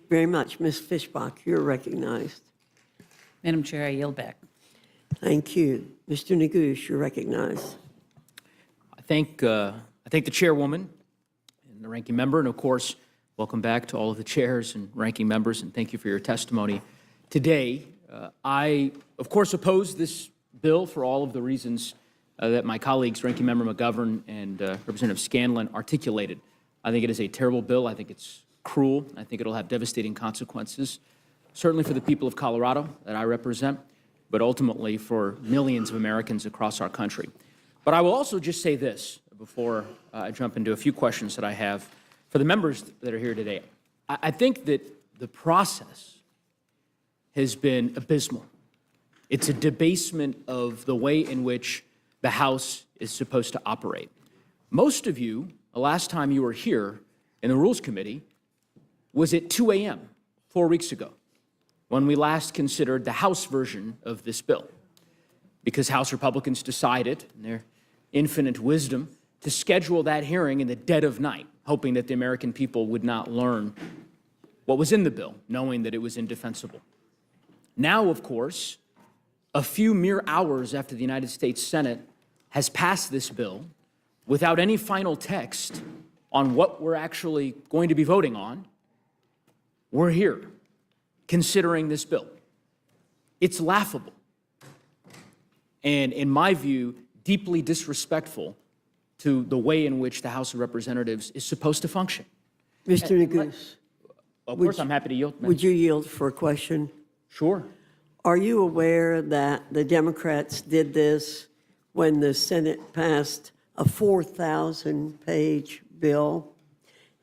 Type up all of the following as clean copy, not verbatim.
very much. Ms. Fishbach, you're recognized. Madam Chair, I yield back. Thank you. Mr. Neguse, you're recognized. I thank the chairwoman and the ranking member, and of course, welcome back to all of the chairs and ranking members, and thank you for your testimony today. I, of course, oppose this bill for all of the reasons that my colleagues, Ranking Member McGovern and Representative Scanlon, articulated. I think it is a terrible bill. I think it's cruel. I think it'll have devastating consequences, certainly for the people of Colorado that I represent, but ultimately for millions of Americans across our country. But I will also just say this before I jump into a few questions that I have for the members that are here today. I think that the process has been abysmal. It's a debasement of the way in which the House is supposed to operate. Most of you, the last time you were here in the Rules Committee was at 2 a.m. 4 weeks ago, when we last considered the House version of this bill, because House Republicans decided, in their infinite wisdom, to schedule that hearing in the dead of night, hoping that the American people would not learn what was in the bill, knowing that it was indefensible. Now, of course, a few mere hours after the United States Senate has passed this bill without any final text on what we're actually going to be voting on, we're here considering this bill. It's laughable and, in my view, deeply disrespectful to the way in which the House of Representatives is supposed to function. Mr. Neguse. Of course, I'm happy to yield. Would you yield for a question? Sure. Are you aware that the Democrats did this when the Senate passed a 4,000-page bill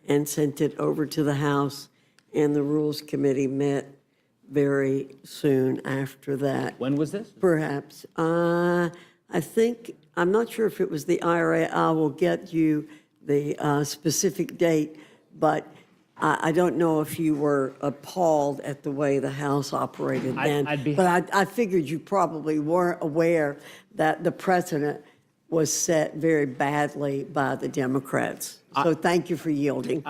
and sent it over to the House, and the Rules Committee met very soon after that? When was this? Perhaps. I think, I'm not sure if it was the IRA. I will get you the specific date, but I don't know if you were appalled at the way the House operated then. But I figured you probably weren't aware that the precedent was set very badly by the Democrats. So thank you for yielding.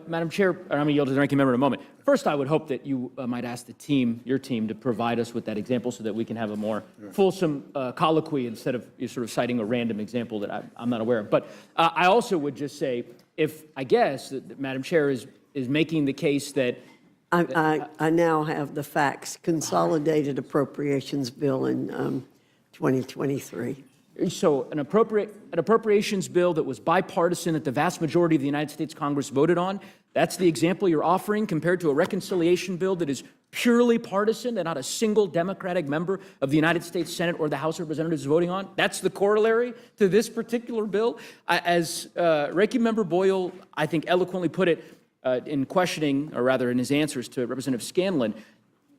Madam Chair, I'm going to yield to the ranking member in a moment. First, I would hope that you might ask the team, your team, to provide us with that example so that we can have a more fulsome colloquy instead of you sort of citing a random example that I'm not aware of. But I also would just say, if I guess that Madam Chair is making the case that I now have the facts. Consolidated Appropriations Bill in 2023. So an appropriations bill that was bipartisan that the vast majority of the United States Congress voted on, that's the example you're offering compared to a reconciliation bill that is purely partisan that not a single Democratic member of the United States Senate or the House of Representatives is voting on? That's the corollary to this particular bill? As Ranking Member Boyle, I think, eloquently put it in questioning, or rather in his answers to Representative Scanlon,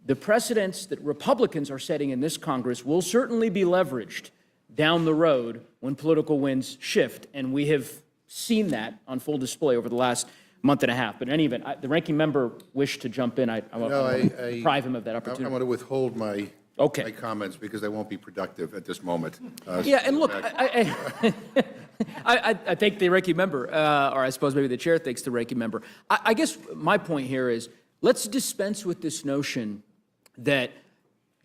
the precedents that Republicans are setting in this Congress will certainly be leveraged down the road when political winds shift, and we have seen that on full display over the last month and a half. But in any event, the ranking member wished to jump in. I want to deprive him of that opportunity. I want to withhold my comments because they won't be productive at this moment. Yeah, and look, I thank the ranking member, or I suppose maybe the chair thanks the ranking member. I guess my point here is let's dispense with this notion that,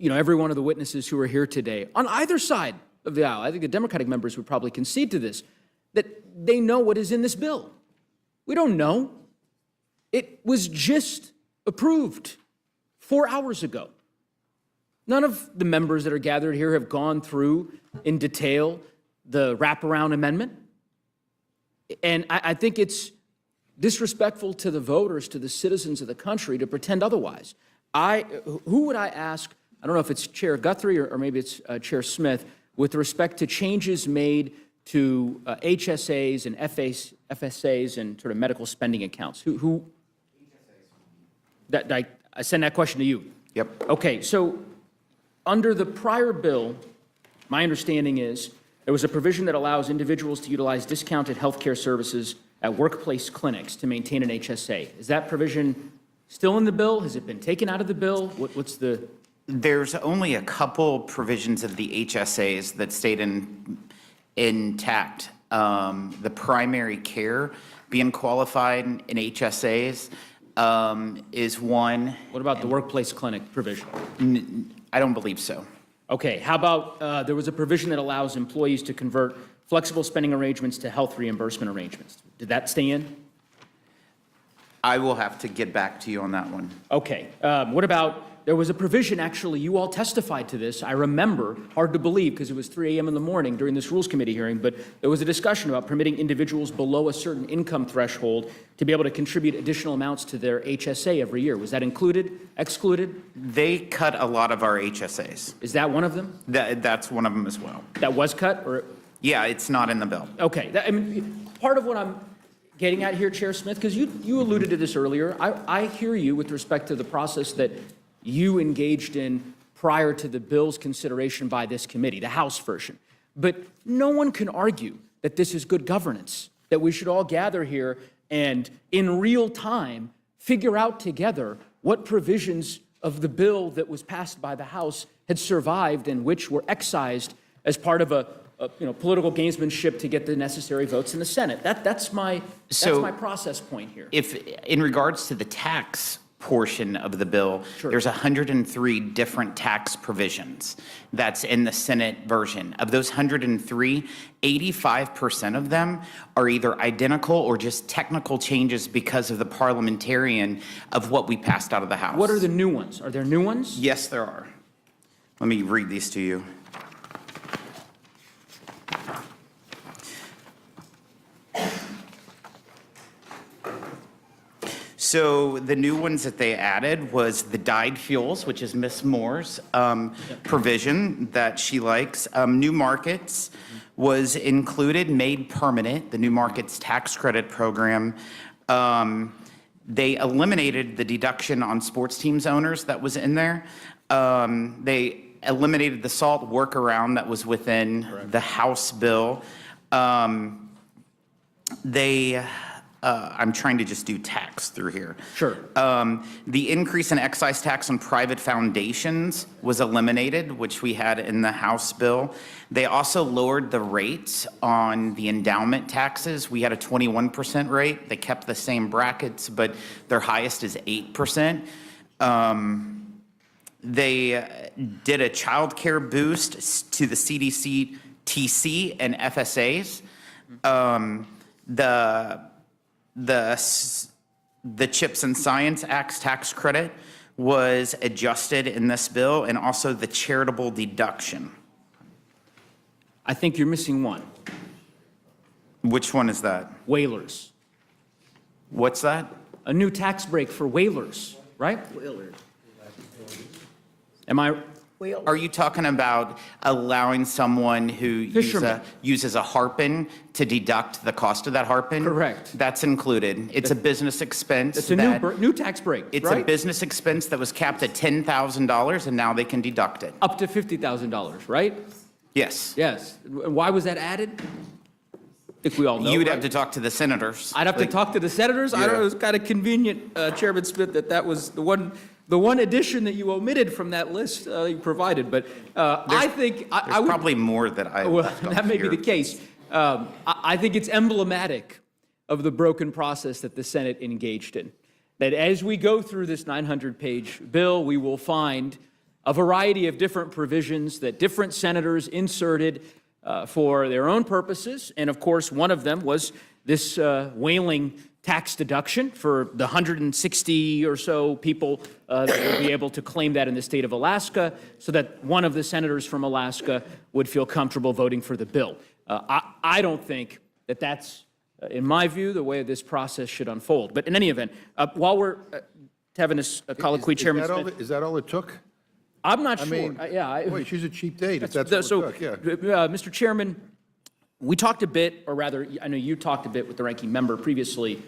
every one of the witnesses who are here today, on either side of the aisle, I think the Democratic members would probably concede to this, that they know what is in this bill. We don't know. It was just approved 4 hours ago. None of the members that are gathered here have gone through in detail the wraparound amendment. And I think it's disrespectful to the voters, to the citizens of the country, to pretend otherwise. Who would I ask? I don't know if it's Chair Guthrie or maybe it's Chair Smith, with respect to changes made to HSAs and FSAs and sort of medical spending accounts. Who? I send that question to you. Yep. Okay, so under the prior bill, my understanding is there was a provision that allows individuals to utilize discounted health care services at workplace clinics to maintain an HSA. Is that provision still in the bill? Has it been taken out of the bill? What's the... There's only a couple provisions of the HSAs that stayed intact. The primary care being qualified in HSAs is one. What about the workplace clinic provision? I don't believe so. Okay, how about there was a provision that allows employees to convert flexible spending arrangements to health reimbursement arrangements. Did that stay in? I will have to get back to you on that one. Okay, what about, there was a provision, actually, you all testified to this, I remember, hard to believe because it was 3 a.m. in the morning during this Rules Committee hearing, but there was a discussion about permitting individuals below a certain income threshold to be able to contribute additional amounts to their HSA every year. Was that included, excluded? They cut a lot of our HSAs. Is that one of them? That's one of them as well. That was cut, or? Yeah, it's not in the bill. Okay, I mean, part of what I'm getting at here, Chair Smith, because you alluded to this earlier, I hear you with respect to the process that you engaged in prior to the bill's consideration by this committee, the House version. But no one can argue that this is good governance, that we should all gather here and in real time figure out together what provisions of the bill that was passed by the House had survived and which were excised as part of a political gamesmanship to get the necessary votes in the Senate. That's my process point here. If, in regards to the tax portion of the bill, there's 103 different tax provisions that's in the Senate version. Of those 103, 85% of them are either identical or just technical changes because of the parliamentarian of what we passed out of the House. What are the new ones? Are there new ones? Yes, there are. Let me read these to you. So the new ones that they added was the dyed fuels, which is Miss Moore's provision that she likes. New markets was included, made permanent, the new markets tax credit program. They eliminated the deduction on sports teams owners that was in there. They eliminated the SALT workaround that was within the House bill. I'm trying to just do tax through here. Sure. The increase in excise tax on private foundations was eliminated, which we had in the House bill. They also lowered the rates on the endowment taxes. We had a 21% rate. They kept the same brackets, but their highest is 8%. They did a child care boost to the CDC, TC, and FSAs. The CHIPS and Science Act's tax credit was adjusted in this bill, and also the charitable deduction. I think you're missing one. Which one is that? Whalers. What's that? A new tax break for whalers, right? Am I? Are you talking about allowing someone who uses a harpin to deduct the cost of that harpin? Correct. That's included. It's a business expense. It's a new tax break, It's right? a business expense that was capped at $10,000, and now they can deduct it. Up to $50,000, right? Yes. Yes. And why was that added? I think we all know. You would right? have to talk to the senators. I'd have to talk to the senators. I don't know. It was kind of convenient, Chairman Smith, that was the one addition that you omitted from that list you provided. But I think I would probably more that I. Well, that may be the case. I think it's emblematic of the broken process that the Senate engaged in. That as we go through this 900-page bill, we will find a variety of different provisions that different senators inserted for their own purposes. And of course, one of them was this whaling tax deduction for the 160 or so people that will be able to claim that in the state of Alaska, so that one of the senators from Alaska would feel comfortable voting for the bill. I don't think that that's, in my view, the way this process should unfold. But in any event, while we're having this colloquy, Chairman Smith, Is that all it took? I'm not I sure. mean, boy, she's a cheap date if that's all it took, yeah. Mr. Chairman, we talked a bit, or rather, I know you talked a bit with the ranking member previously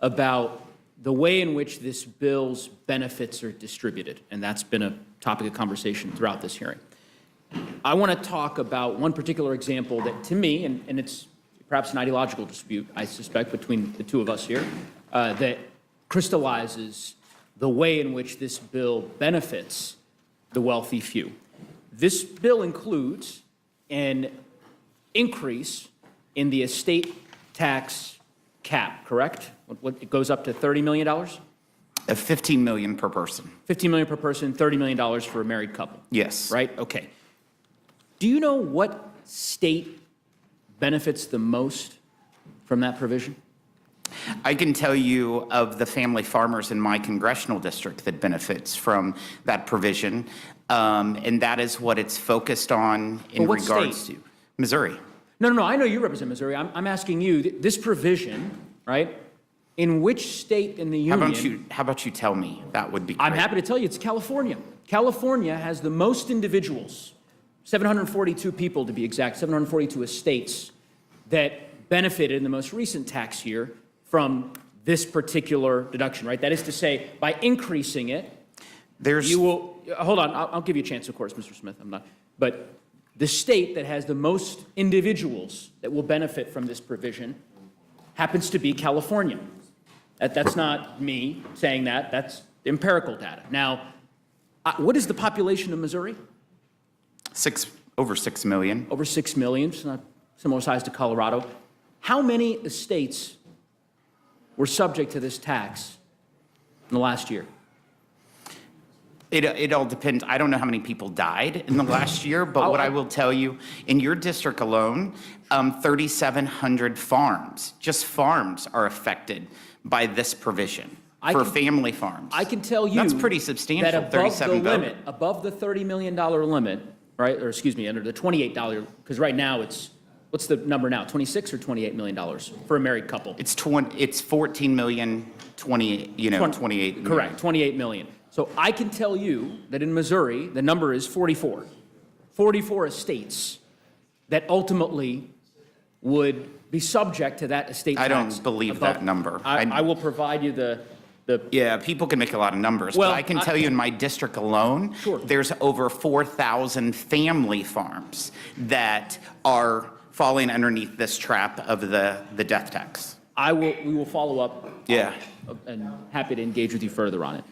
about the way in which this bill's benefits are distributed, and that's been a topic of conversation throughout this hearing. I want to talk about one particular example that, to me, and it's perhaps an ideological dispute, I suspect, between the two of us here, that crystallizes the way in which this bill benefits the wealthy few. This bill includes an increase in the estate tax cap, correct? It goes up to $30 million? 15 million per person. 15 million per person, $30 million for a married couple. Yes. Right? Okay. Do you know what state benefits the most from that provision? I can tell you of the family farmers in my congressional district that benefits from that provision, and that is what it's focused on in Well, what regards state? to Missouri. No. I know you represent Missouri. I'm asking you, this provision, right? In which state in the union? How about you tell me? That would be great. I'm happy to tell you, it's California. California has the most individuals, 742 people to be exact, 742 estates that benefited in the most recent tax year from this particular deduction, right? That is to say, by increasing it, you will, hold on, I'll give you a chance, of course, Mr. Smith, I'm not, but the state that has the most individuals that will benefit from this provision happens to be California. That's not me saying that, that's empirical data. Now, what is the population of Missouri? Over 6 million. Over 6 million, it's not similar size to Colorado. How many estates were subject to this tax in the last year? It all depends. I don't know how many people died in the last year, but what I will tell you, in your district alone, 3,700 farms, just farms, are affected by this provision for family farms. I can tell you that's pretty substantial. That above the 37 limit, above the $30 million limit, right? Or excuse me, under the $28, because right now it's, what's the number now? 26 or $28 million for a married couple? It's 14 million, 28. Correct, 28 million. So I can tell you that in Missouri, the number is 44. 44 estates that ultimately would be subject to that estate tax. I don't believe that number. I will provide you the. Yeah, people can make a lot of numbers, Well, but I can tell you in my district alone, Sure. there's over 4,000 family farms that are falling underneath this trap of the death tax. We will follow up. Yeah. And happy to engage with you further on it.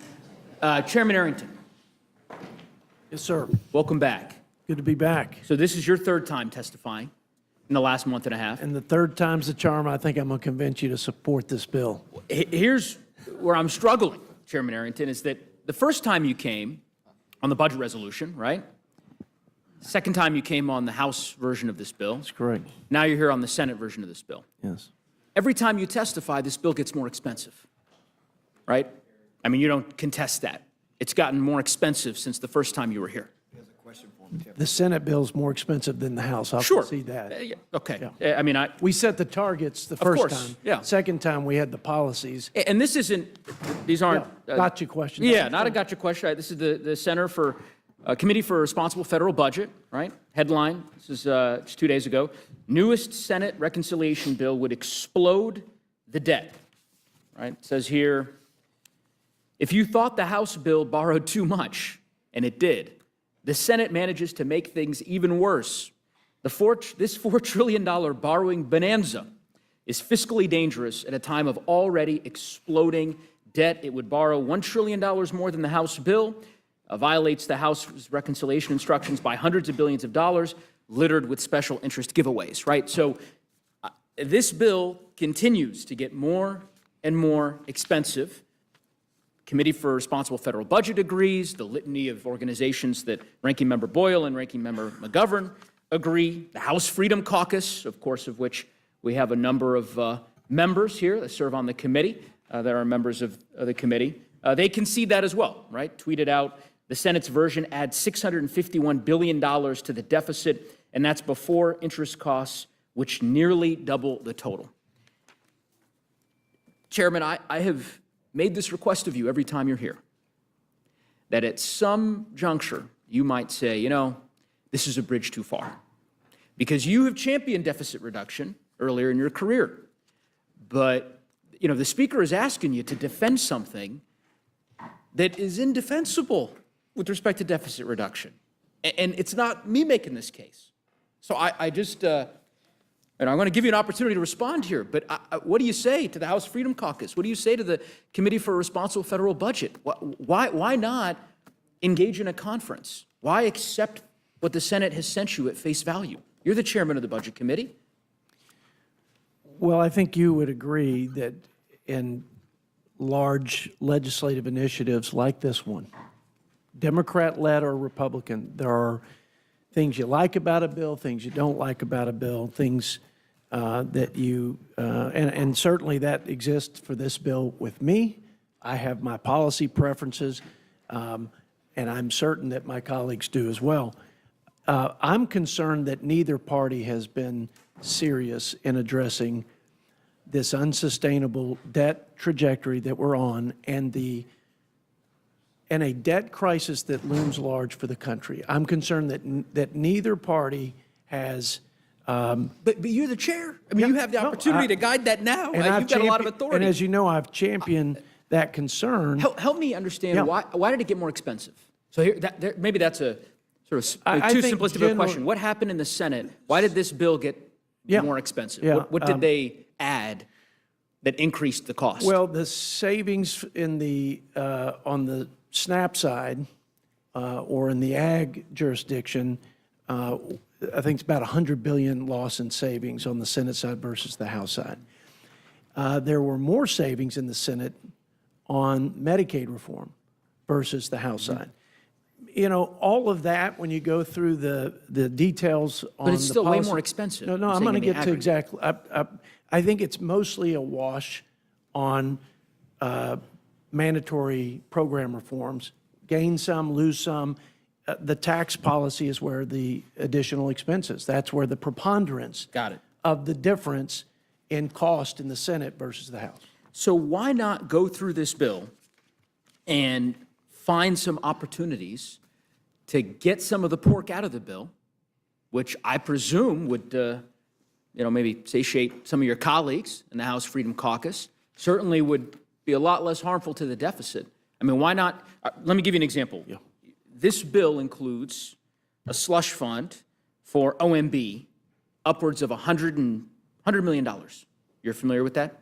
Chairman Arrington, Yes, sir. welcome back. Good to be back. So this is your third time testifying in the last month and a half. And the third time's the charm. I think I'm going to convince you to support this bill. Here's where I'm struggling, Chairman Arrington, is that the first time you came on the budget resolution, right? Second time you came on the House version of this bill. That's correct. Now you're here on the Senate version of this bill. Yes. Every time you testify, this bill gets more expensive, right? I mean, you don't contest that. It's gotten more expensive since the first time you were here. The Senate bill's more expensive than the House. I'll Sure. concede that. Yeah, okay. Yeah. I mean, We set the targets the first course, time. yeah. Second time, we had the policies. and this isn't, these aren't. Gotcha question. Yeah, not a gotcha question. This is the Center for, Committee for Responsible Federal Budget, right? Headline, this is just 2 days ago. Newest Senate reconciliation bill would explode the debt, right? It says here, if you thought the House bill borrowed too much, and it did, the Senate manages to make things even worse. This $4 trillion borrowing bonanza is fiscally dangerous at a time of already exploding debt. It would borrow $1 trillion more than the House bill, violates the House's reconciliation instructions by hundreds of billions of dollars, littered with special interest giveaways, right? So this bill continues to get more and more expensive. Committee for Responsible Federal Budget agrees. The litany of organizations that Ranking Member Boyle and Ranking Member McGovern agree. The House Freedom Caucus, of course, of which we have a number of members here that serve on the committee, that are members of the committee. They concede that as well, right? Tweeted out, the Senate's version adds $651 billion to the deficit, and that's before interest costs, which nearly double the total. Chairman, I have made this request of you every time you're here, that at some juncture, you might say, you know, this is a bridge too far. Because you have championed deficit reduction earlier in your career. But, you know, the Speaker is asking you to defend something that is indefensible with respect to deficit reduction. And it's not me making this case. So I just, and I'm going to give you an opportunity to respond here, but what do you say to the House Freedom Caucus? What do you say to the Committee for Responsible Federal Budget? Why not engage in a conference? Why accept what the Senate has sent you at face value? You're the chairman of the Budget Committee. Well, I think you would agree that in large legislative initiatives like this one, Democrat-led or Republican, there are things you like about a bill, things you don't like about a bill, things that you, and certainly that exists for this bill with me. I have my policy preferences, and I'm certain that my colleagues do as well. I'm concerned that neither party has been serious in addressing this unsustainable debt trajectory that we're on and a debt crisis that looms large for the country. I'm concerned that neither party has. But you're the chair. I mean, you have the opportunity to guide that now. And You've got a lot of authority. And as you know, I've championed that concern. Help me understand why did it get more expensive? So here, maybe that's a sort of I too think simplistic of a question. What happened in the Senate? Why did this bill get more expensive? Yeah, What did they add that increased the cost? Well, the savings in the on the SNAP side or in the ag jurisdiction, I think it's about $100 billion loss in savings on the Senate side versus the House side. There were more savings in the Senate on Medicaid reform versus the House side. You know, all of that, when you go through the details on the but it's still way policy- more expensive. No, you're I'm saying going in to the get to aggregate. exactly. I think it's mostly a wash on mandatory program reforms. Gain some, lose some. The tax policy is where the additional expenses. That's where the preponderance Got it. of the difference in cost in the Senate versus the House. So why not go through this bill and find some opportunities to get some of the pork out of the bill, which I presume would, maybe satiate some of your colleagues in the House Freedom Caucus, certainly would be a lot less harmful to the deficit. I mean, why not? Let me give you an example. Yeah. This bill includes a slush fund for OMB upwards of $100 million. You're familiar with that?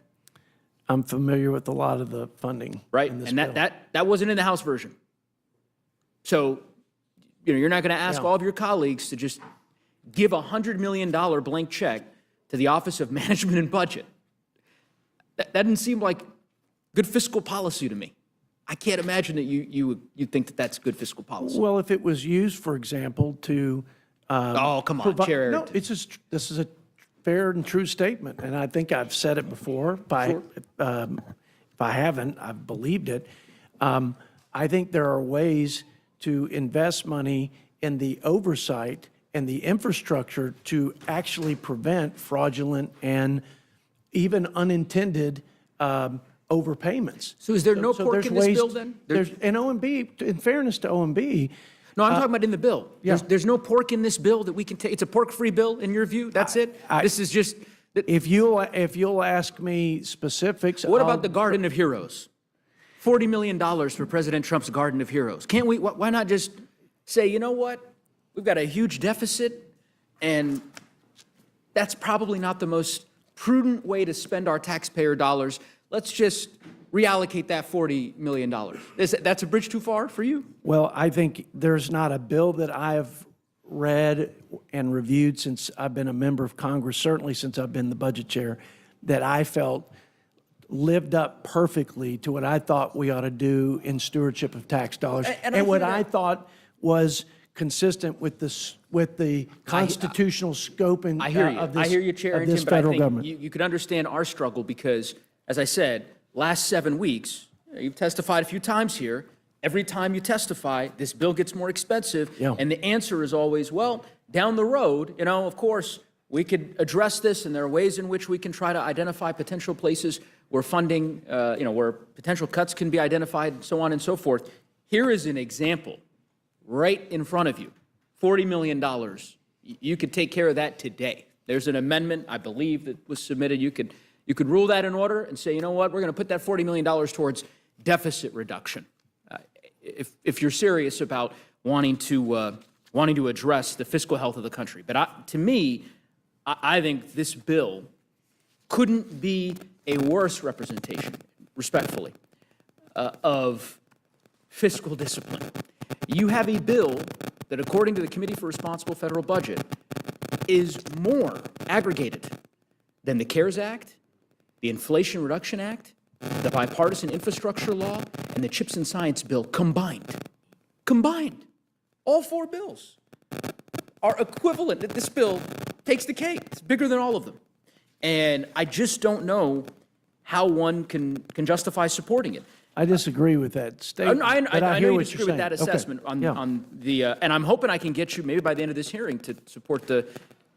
I'm familiar with a lot of the funding. Right, in this and bill. that wasn't in the House version. So, you're not going to ask all of your colleagues to just give a $100 million blank check to the Office of Management and Budget. That doesn't seem like good fiscal policy to me. I can't imagine that you think that that's good fiscal policy. Well, if it was used, for example, to Oh, come on, Chair no, Arrington. it's just this is a fair and true statement, and I think I've said it before. If I haven't, I've believed it. I think there are ways to invest money in the oversight and the infrastructure to actually prevent fraudulent and even unintended overpayments. So is there no pork there's in this ways- bill then? There's, and OMB, in fairness to OMB, No, I'm talking about in the bill. yeah. There's no pork in this bill that we can take. It's a pork-free bill in your view? That's it? This is just... if you'll ask me specifics. What about the Garden of Heroes? $40 million for President Trump's Garden of Heroes. Can't we, why not just say, you know what? We've got a huge deficit, and that's probably not the most prudent way to spend our taxpayer dollars. Let's just reallocate that $40 million. That's a bridge too far for you? Well, I think there's not a bill that I've read and reviewed since I've been a member of Congress, certainly since I've been the budget chair, that I felt lived up perfectly to what I thought we ought to do in stewardship of tax dollars, And I what hear I that. thought was consistent with the constitutional scope and I hear you. of this, I hear you, Chair of this Arrington, but I federal think government. you could understand our struggle because, as I said, last 7 weeks, you've testified a few times here. Every time you testify, this bill gets more expensive. Yeah. And the answer is always, well, down the road, of course, we could address this, and there are ways in which we can try to identify potential places where funding, where potential cuts can be identified, so on and so forth. Here is an example right in front of you. $40 million. You could take care of that today. There's an amendment, I believe, that was submitted. You could rule that in order and say, you know what, we're going to put that $40 million towards deficit reduction. If you're serious about wanting to address the fiscal health of the country. But to me, I think this bill couldn't be a worse representation, respectfully, of fiscal discipline. You have a bill that, according to the Committee for Responsible Federal Budget, is more aggregated than the CARES Act, the Inflation Reduction Act, the bipartisan infrastructure law and the CHIPS and Science bill combined, all 4 bills are equivalent. This bill takes the cake. It's bigger than all of them. And I just don't know how one can justify supporting it. I disagree with that statement. I but know hear you what disagree you're with that saying. Okay. assessment Yeah. on the, and I'm hoping I can get you, maybe by the end of this hearing, to support the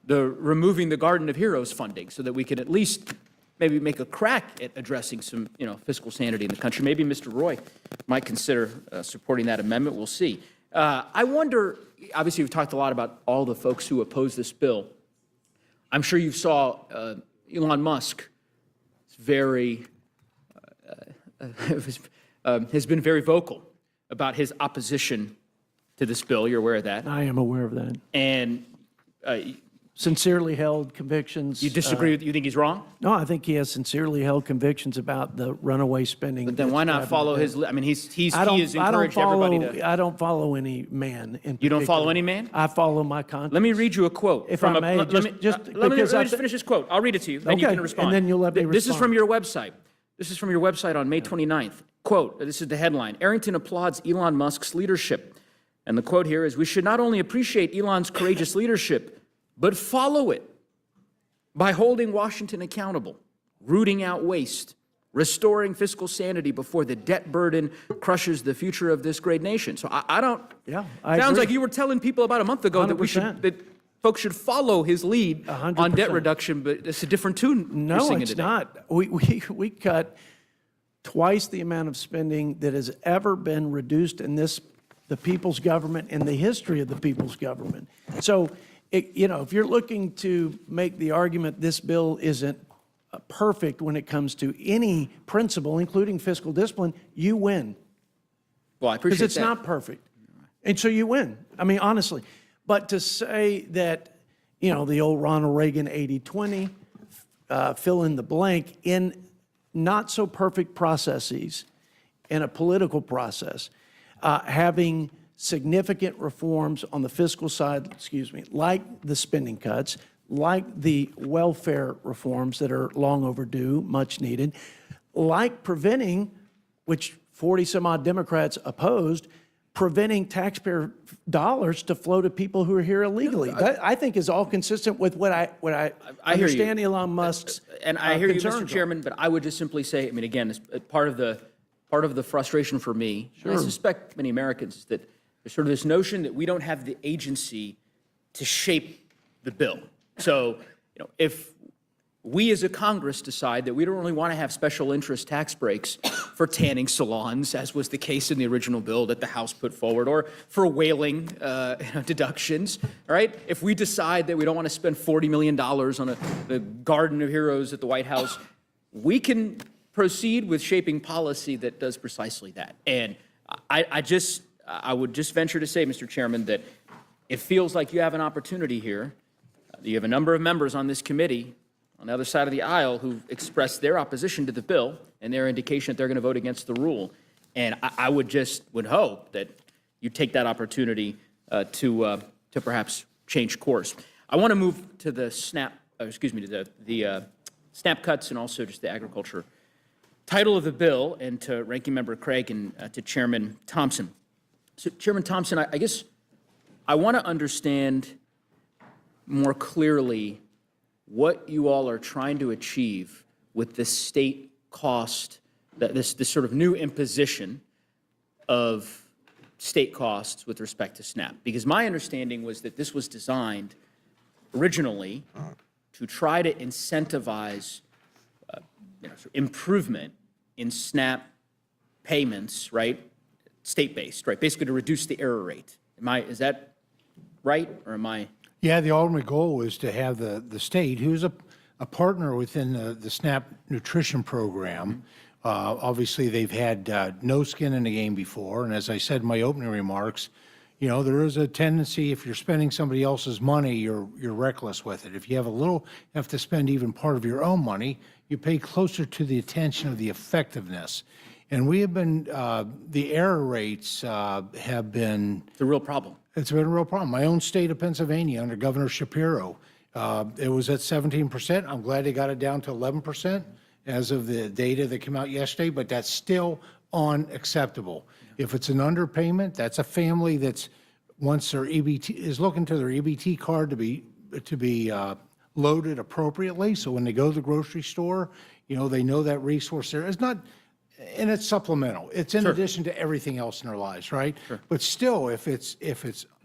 removing the Garden of Heroes funding so that we can at least maybe make a crack at addressing some, fiscal sanity in the country. Maybe Mr. Roy might consider supporting that amendment. We'll see. I wonder, obviously, we've talked a lot about all the folks who oppose this bill. I'm sure you saw Elon Musk has been very vocal about his opposition to this bill. You're aware of that. I am aware of that. And Sincerely held convictions. you disagree with, you think he's wrong? No, I think he has sincerely held convictions about the runaway spending. But then why not follow his, I mean, he has encouraged everybody to. I don't follow any man in You don't follow particular. any man? I follow my conscience. Let me read you a quote. If from I may, let me just let me because I just finish this quote. I'll read it to you, then you Okay, can respond. and then you'll let me This is respond. from your website. This is from your website on May 29th. Quote, this is the headline, Arrington applauds Elon Musk's leadership. And the quote here is, we should not only appreciate Elon's courageous leadership, but follow it by holding Washington accountable, rooting out waste, restoring fiscal sanity before the debt burden crushes the future of this great nation. So I don't, I sounds agree. like you were telling people about a month ago that 100%. that folks should follow his lead on debt 100%. reduction, but it's a different tune you're No, singing it's today. not. We cut twice the amount of spending that has ever been reduced in the people's government in the history of the people's government. So, if you're looking to make the argument this bill isn't perfect when it comes to any principle, including fiscal discipline, you win. Well, I appreciate Because it's that. not perfect. And so you win. I mean, honestly. But to say that, the old Ronald Reagan 80-20, fill in the blank, in not so perfect processes, in a political process, having significant reforms on the fiscal side, like the spending cuts, like the welfare reforms that are long overdue, much needed, like preventing, which 40 some odd Democrats opposed, preventing taxpayer dollars to flow to people who are here illegally. That, I think, is all consistent with what I hear you. understand Elon Musk's And I hear you, concerns Mr. are. Chairman, but I would just simply say, I mean, again, it's part of the frustration for me, and I suspect many Americans, is that there's sort of this notion that we don't have the agency to shape the bill. So, if we as a Congress decide that we don't really want to have special interest tax breaks for tanning salons, as was the case in the original bill that the House put forward, or for whaling deductions, all right? If we decide that we don't want to spend $40 million on the Garden of Heroes at the White House, we can proceed with shaping policy that does precisely that. And I would just venture to say, Mr. Chairman, that it feels like you have an opportunity here. You have a number of members on this committee on the other side of the aisle who expressed their opposition to the bill and their indication that they're going to vote against the rule. And I would hope that you take that opportunity to perhaps change course. I want to move to the SNAP cuts and also just the agriculture title of the bill, and to Ranking Member Craig and to Chairman Thompson. So, Chairman Thompson, I guess I want to understand more clearly what you all are trying to achieve with this state cost, this sort of new imposition of state costs with respect to SNAP. Because my understanding was that this was designed originally to try to incentivize improvement in SNAP payments, right? State-based, right? Basically to reduce the error rate. Is that right, or am I? Yeah, the ultimate goal was to have the state, who's a partner within the SNAP nutrition program. Obviously, they've had no skin in the game before, and as I said in my opening remarks, there is a tendency, if you're spending somebody else's money, you're reckless with it. If you have to spend even part of your own money, you pay closer to the attention of the effectiveness. And we have been, the error rates have been. It's a real problem. It's been a real problem. My own state of Pennsylvania, under Governor Shapiro, it was at 17%. I'm glad they got it down to 11%. as of the data that came out yesterday, but that's still unacceptable. If it's an underpayment, that's a family that's, once their EBT, is looking to their EBT card to be loaded appropriately, so when they go to the grocery store, they know that resource there. It's not, and it's supplemental. It's in addition to everything else in their lives, right? But still, if it's an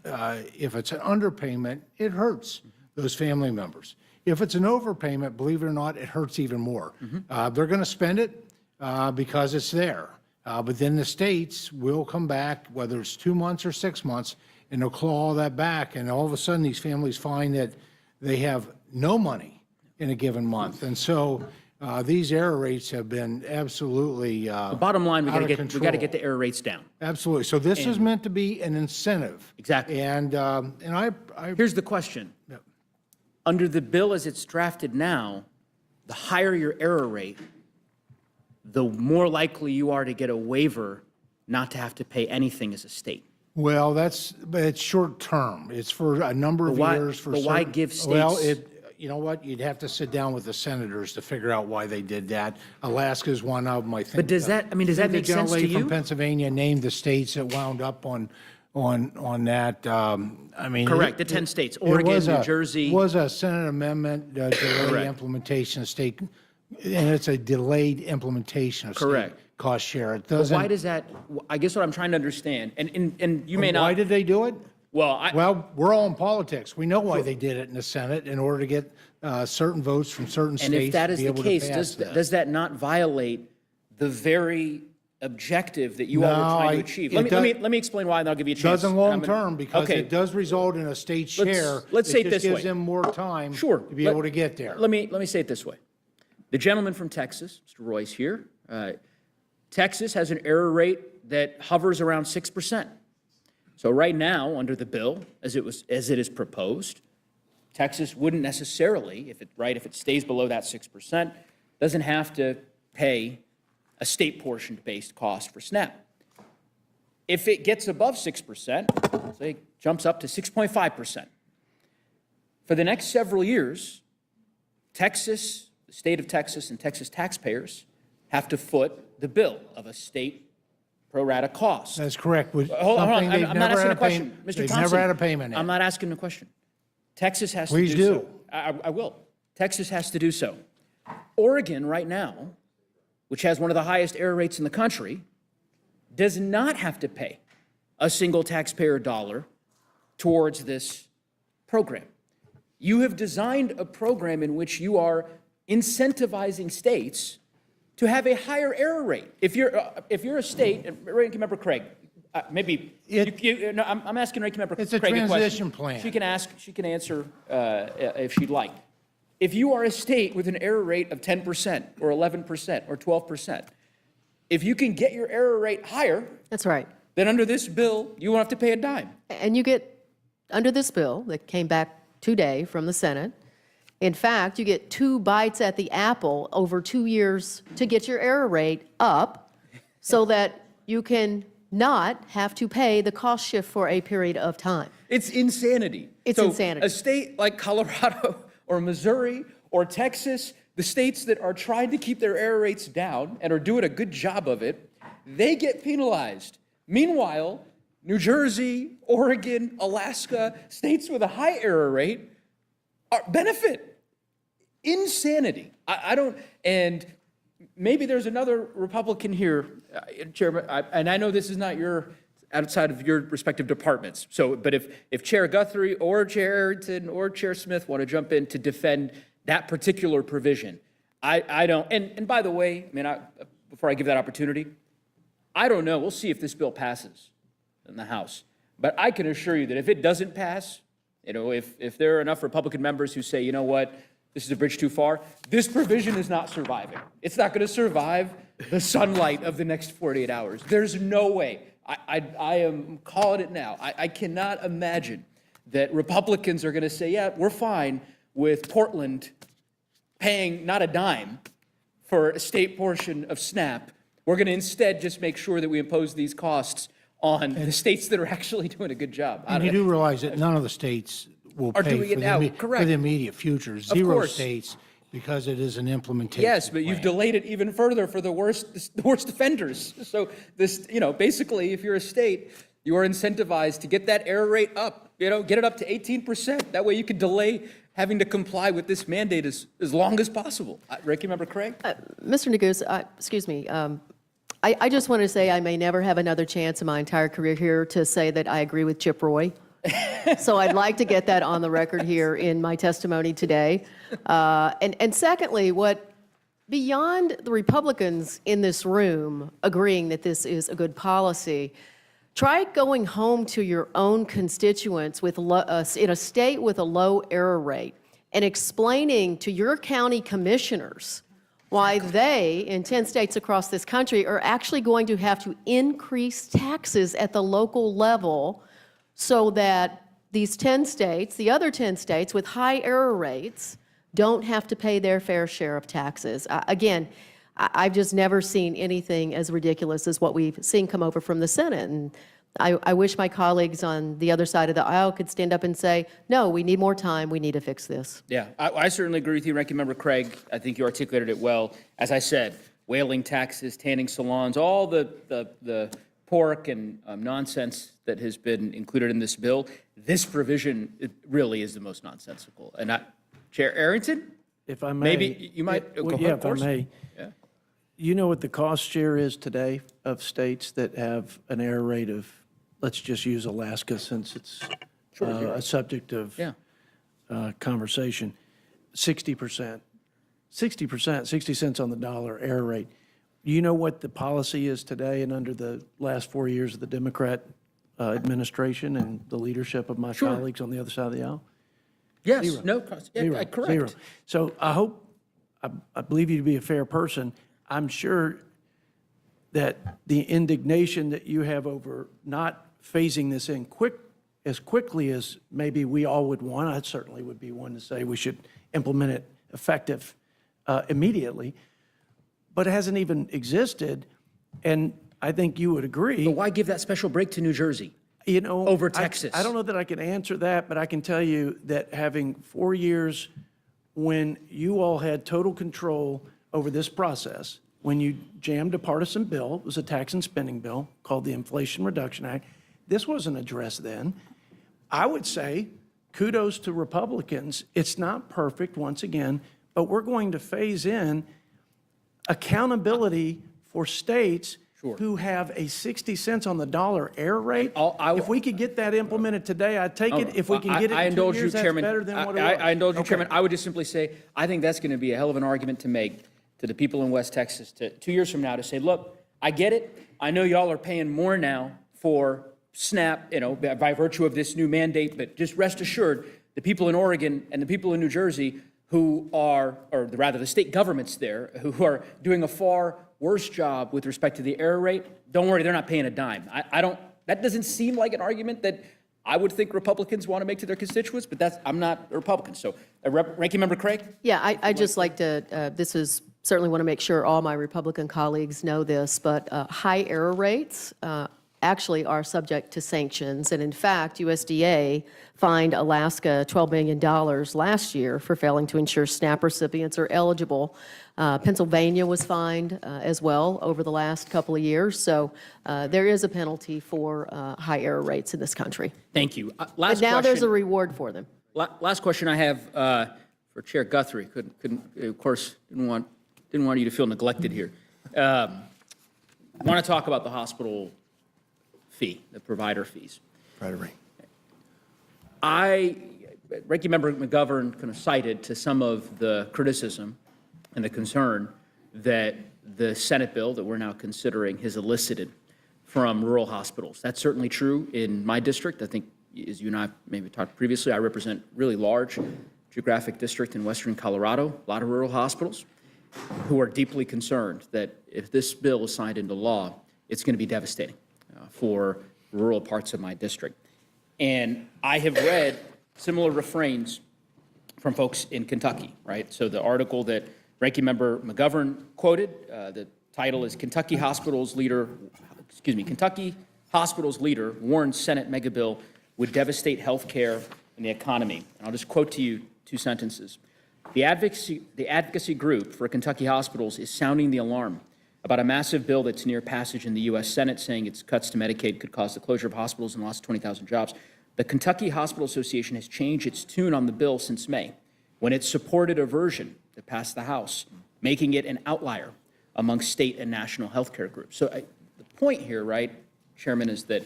underpayment, it hurts those family members. If it's an overpayment, believe it or not, it hurts even more. They're going to spend it because it's there. But then the states will come back, whether it's 2 months or 6 months, and they'll claw all that back. And all of a sudden, these families find that they have no money in a given month. And so these error rates have been absolutely The bottom line, we got to get the error rates down. Absolutely. So this is meant to be an incentive. Exactly. And I Here's the question. Under the bill as it's drafted now, the higher your error rate, the more likely you are to get a waiver not to have to pay anything as a state. Well, but it's short term. It's for a number of years. But why give states? Well, you know what? You'd have to sit down with the senators to figure out why they did that. Alaska's one of them, I think. But does that make sense to The gentle lady you? from Pennsylvania named the states that wound up on that. Correct, the 10 states, Oregon, New Jersey. It was a Senate amendment, delayed implementation of state, and it's a delayed implementation of state Correct. cost share. It But doesn't. why does that, I guess what I'm trying to understand, and you may not. Why did they do it? Well, We're all in politics. We know why they did it in the Senate, in order to get certain votes from certain and states if that to is be the able to case, pass that. does that not violate the very objective that you all No, were trying to I- achieve? it Let me explain why, and I'll give you a chance. Doesn't long-term, because Okay. it does result in a state share. let's say it this just gives way. them more time Sure. to be able to get there. Let me say it this way. The gentleman from Texas, Mr. Roy's here. Texas has an error rate that hovers around 6%. So right now, under the bill, as it is proposed, Texas wouldn't necessarily, if it stays below that 6%, doesn't have to pay a state portion-based cost for SNAP. If it gets above 6%, say jumps up to 6.5%, for the next several years, Texas, the state of Texas, and Texas taxpayers have to foot the bill of a state pro rata cost. That's correct. With Hold on, something they've I'm not never asking had a question. payment- Mr. They've Thompson, never had a payment in. I'm not asking a question. Texas has Please to do do. so. I will. Texas has to do so. Oregon right now, which has one of the highest error rates in the country, does not have to pay a single taxpayer dollar towards this program. You have designed a program in which you are incentivizing states to have a higher error rate. If you're a state, and Ranking Member Craig, I'm asking Ranking Member Craig It's a question. transition plan. She can answer if she'd like. If you are a state with an error rate of 10% or 11% or 12%, if you can get your error rate higher, That's right. then under this bill, you won't have to pay a dime. And you get, under this bill that came back today from the Senate, in fact, you get 2 bites at the apple over 2 years to get your error rate up so that you can not have to pay the cost shift for a period of time. It's insanity. It's So insanity. A state like Colorado or Missouri or Texas, the states that are trying to keep their error rates down and are doing a good job of it, they get penalized. Meanwhile, New Jersey, Oregon, Alaska, states with a high error rate benefit. Insanity. I don't, and maybe there's another Republican here, Chairman, and I know this is not outside of your respective departments. So, but if Chair Guthrie or Chair Arrington or Chair Smith want to jump in to defend that particular provision, I don't. And by the way, before I give that opportunity, I don't know. We'll see if this bill passes in the House. But I can assure you that if it doesn't pass, if there are enough Republican members who say, you know what, this is a bridge too far, this provision is not surviving. It's not going to survive the sunlight of the next 48 hours. There's no way. I am calling it now. I cannot imagine that Republicans are going to say, yeah, we're fine with Portland paying not a dime for a state portion of SNAP. We're going to instead just make sure that we impose these costs on the states that are actually doing a good job. And you do realize that none of the states will Are pay doing it now, for correct. the immediate future. Zero course. states Because it is an implementation. Yes, but you've plan. delayed it even further for the worst offenders. So this, basically, if you're a state, you are incentivized to get that error rate up, get it up to 18%. That way you could delay having to comply with this mandate as long as possible. Ranking Member Craig? Mr. Neguse, excuse me, I just want to say I may never have another chance in my entire career here to say that I agree with Chip Roy. So I'd like to get that on the record here in my testimony today. And secondly, beyond the Republicans in this room agreeing that this is a good policy, try going home to your own constituents in a state with a low error rate and explaining to your county commissioners why they, in 10 states across this country, are actually going to have to increase taxes at the local level so that these 10 states, the other 10 states with high error rates, don't have to pay their fair share of taxes. Again, I've just never seen anything as ridiculous as what we've seen come over from the Senate. And I wish my colleagues on the other side of the aisle could stand up and say, no, we need more time, we need to fix this. Yeah, I certainly agree with you, Ranking Member Craig. I think you articulated it well. As I said, whaling taxes, tanning salons, all the pork and nonsense that has been included in this bill, this provision it really is the most nonsensical. And Chair Arrington? If I may. Maybe you might, go ahead, Yeah, of if I course. may. Yeah. You know what the cost share is today of states that have an error rate of, let's just use Alaska since it's a subject of Yeah. conversation, 60%. 60%, 60 cents on the dollar error rate. Do you know what the policy is today and under the last 4 years of the Democrat administration and the leadership of my colleagues on the other side of the aisle? Yes, Zero. no cost. Yeah, Zero. correct. Zero. So I believe you to be a fair person. I'm sure that the indignation that you have over not phasing this in as quickly as maybe we all would want, I certainly would be one to say we should implement it effective immediately, but it hasn't even existed, and I think you would agree. But why give that special break to New Jersey? Over Texas. I don't know that I can answer that, but I can tell you that having 4 years when you all had total control over this process, when you jammed a partisan bill, it was a tax and spending bill called the Inflation Reduction Act, this wasn't addressed then. I would say kudos to Republicans. It's not perfect, once again, but we're going to phase in accountability for states who have a 60 cents on the dollar error rate. If we could get that implemented today, I'd take it. If we can get it in 2 years, that's better than what it was. I indulge you, Okay. Chairman. I would just simply say, I think that's going to be a hell of an argument to make to the people in West Texas 2 years from now to say, look, I get it. I know y'all are paying more now for SNAP, by virtue of this new mandate, but just rest assured, the people in Oregon and the people in New Jersey who are, or rather the state governments there, who are doing a far worse job with respect to the error rate, don't worry, they're not paying a dime. That doesn't seem like an argument that I would think Republicans want to make to their constituents, but I'm not a Republican. So, Ranking Member Craig? Yeah, I just like to, this is, certainly want to make sure all my Republican colleagues know this, but high error rates actually are subject to sanctions. And in fact, USDA fined Alaska $12 million last year for failing to ensure SNAP recipients are eligible. Pennsylvania was fined as well over the last couple of years. So there is a penalty for high error rates in this country. Thank you. But now there's a reward for them. Last question I have for Chair Guthrie. Of course, didn't want you to feel neglected here. Want to talk about the hospital fee, the provider fees. Ranking Member McGovern kind of cited to some of the criticism and the concern that the Senate bill that we're now considering has elicited from rural hospitals. That's certainly true in my district. I think, as you and I maybe talked previously, I represent a really large geographic district in western Colorado, a lot of rural hospitals who are deeply concerned that if this bill is signed into law, it's going to be devastating for rural parts of my district. And I have read similar refrains from folks in Kentucky, right? So the article that Ranking Member McGovern quoted, the title is Kentucky Hospitals Leader warns Senate megabill would devastate health care and the economy. And I'll just quote to you 2 sentences. The advocacy group for Kentucky hospitals is sounding the alarm about a massive bill that's near passage in the U.S. Senate, saying its cuts to Medicaid could cause the closure of hospitals and loss of 20,000 jobs. The Kentucky Hospital Association has changed its tune on the bill since May, when it supported a version that passed the House, making it an outlier among state and national healthcare groups. So the point here, right, Chairman, is that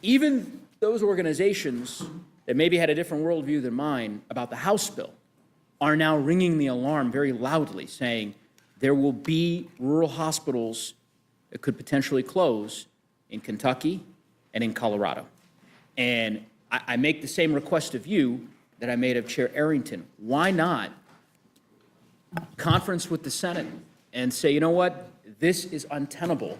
even those organizations that maybe had a different worldview than mine about the House bill are now ringing the alarm very loudly, saying there will be rural hospitals that could potentially close in Kentucky and in Colorado. And I make the same request of you that I made of Chair Arrington. Why not conference with the Senate and say, you know what, this is untenable.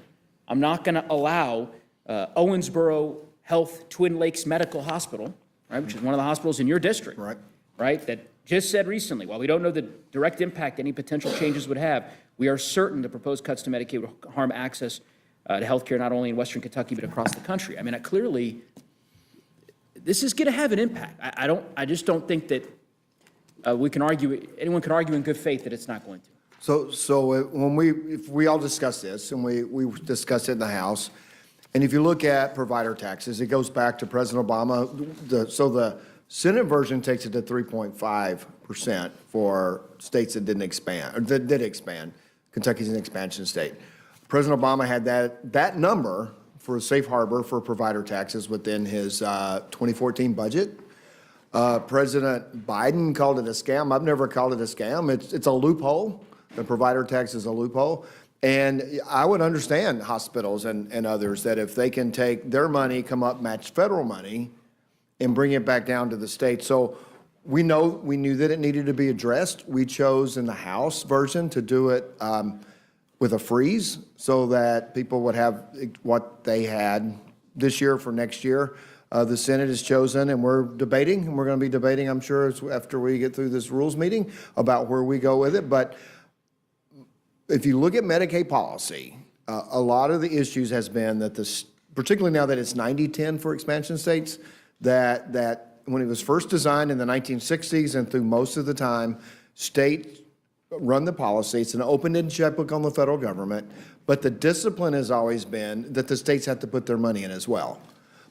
I'm not going to allow Owensboro Health Twin Lakes Medical Hospital, right, which is one of the hospitals in your district, right, that just said recently, while we don't know the direct impact any potential changes would have, we are certain the proposed cuts to Medicaid will harm access to health care not only in Western Kentucky but across the country. I mean, clearly, this is going to have an impact. I just don't think that anyone can argue in good faith that it's not going to. So if we all discuss this, and we discussed it in the House, and if you look at provider taxes, it goes back to President Obama. So the Senate version takes it to 3.5% for states that didn't expand, or that did expand. Kentucky's an expansion state. President Obama had that number for a safe harbor for provider taxes within his 2014 budget. President Biden called it a scam. I've never called it a scam. It's a loophole. The provider tax is a loophole. And I would understand hospitals and others that if they can take their money, come up, match federal money, and bring it back down to the state. So we knew that it needed to be addressed. We chose in the House version to do it with a freeze so that people would have what they had this year for next year. The Senate has chosen, and we're debating, and we're going to be debating, I'm sure, after we get through this rules meeting about where we go with it. But if you look at Medicaid policy, a lot of the issues has been that particularly now that it's 90-10 for expansion states, that when it was first designed in the 1960s and through most of the time, states run the policy. It's an open-ended checkbook on the federal government, but the discipline has always been that the states have to put their money in as well.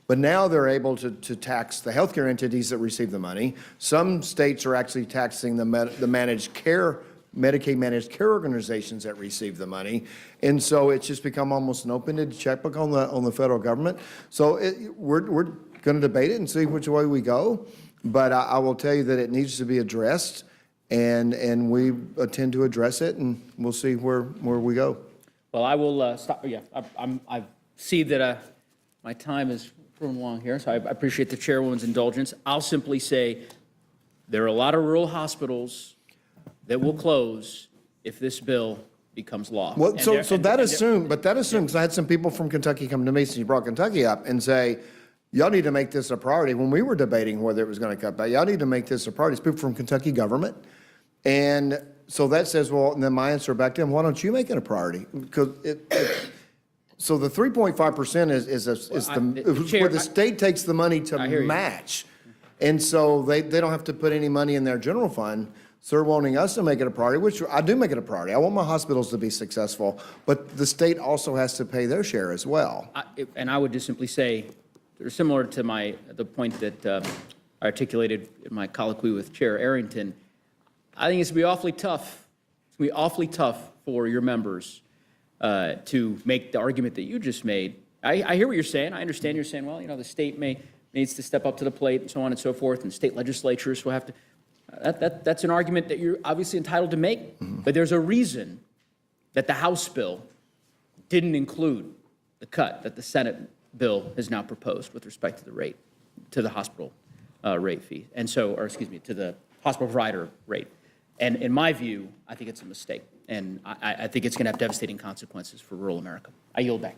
But now they're able to tax the healthcare entities that receive the money. Some states are actually taxing the managed care, Medicaid managed care organizations that receive the money. And so it's just become almost an open-ended checkbook on the federal government. So we're going to debate it and see which way we go. But I will tell you that it needs to be addressed, and we intend to address it, and we'll see where we go. Well, I will stop. Yeah, I see that my time is running along here, so I appreciate the chairwoman's indulgence. I'll simply say there are a lot of rural hospitals that will close if this bill becomes law. Well, that assumes, I had some people from Kentucky come to me since you brought Kentucky up and say, y'all need to make this a priority. When we were debating whether it was going to cut back, y'all need to make this a priority. It's people from Kentucky government. And so that says, well, and then my answer back to him, why don't you make it a priority? Because so the 3.5% is where the state takes the money to match. And so they don't have to put any money in their general fund. So they're wanting us to make it a priority, which I do make it a priority. I want my hospitals to be successful, but the state also has to pay their share as well. And I would just simply say, similar to the point that I articulated in my colloquy with Chair Arrington, I think it's going to be awfully tough. It's going to be awfully tough for your members to make the argument that you just made. I hear what you're saying. I understand you're saying, well, the state needs to step up to the plate and so on and so forth, and state legislatures will have to. That's an argument that you're obviously entitled to make, but there's a reason that the House bill didn't include the cut that the Senate bill has now proposed with respect to the rate, to the hospital rate fee, and so, or excuse me, to the hospital provider rate. And in my view, I think it's a mistake, and I think it's going to have devastating consequences for rural America. I yield back.